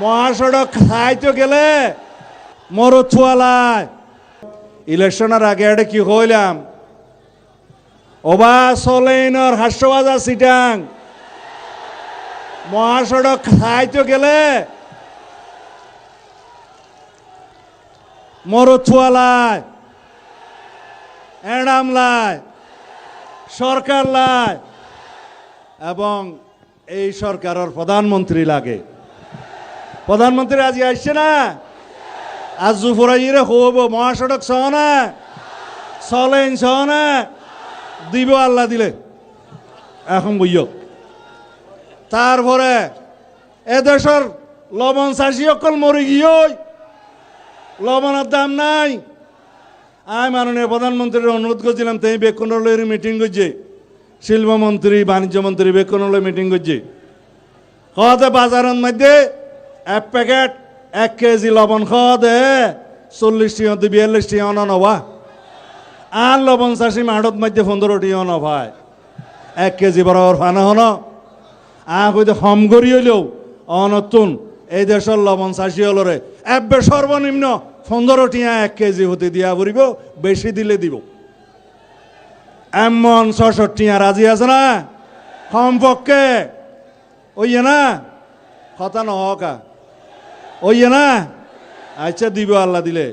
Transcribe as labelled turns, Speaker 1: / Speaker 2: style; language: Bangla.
Speaker 1: মহাসড়ক খাইতে গেলে মরদ চুয়ালায় ইলেকশনের আগে এটা কি হইলাম ওবা সলেইনর হাস্যবাজার সিটাং মহাসড়ক খাইতে গেলে মরদ চুয়ালায় এড়ামলায় সরকার লাই এবং এই সরকারের প্রধানমন্ত্রী লাগে প্রধানমন্ত্রী আজ আসছে না আজ জুফরাইরে হব মহাসড়ক সহ না সলেন সহ না দিব আল্লাহ দিলে এখন বইয় তারপরে এদেশের লবণ চাষি অকল মরে গিয়ে লবণের দাম নাই আমি মাননীয় প্রধানমন্ত্রীর অনুরোধ করছিলাম তাই বেকুনলের মিটিং করছে শিল্পমন্ত্রী বাণিজ্য মন্ত্রী বেকুনলে মিটিং করছে খাওয়াতে বাজারের মধ্যে এক প্যাকেট 1 কেজি লবণ খাওয়াতে 40 টাকা 42 টাকা নবা আর লবণ চাষি মাঠত মধ্যে 15 টাকা নভায় 1 কেজি বরাবর ফানা হন হইতে হম করি হইলেও অনতুন এই দেশের লবণ চাষি হলরে এবে সর্বনিম্ন 15 টাকা 1 কেজি হতে দিয়া পড়িব বেশি দিলে দিব এমন 66 টাকা রাজি আছে না কমপক্ষে ওইয়ে না কথা নহকা ওইয়ে না আচ্ছা দিব আল্লাহ দিলে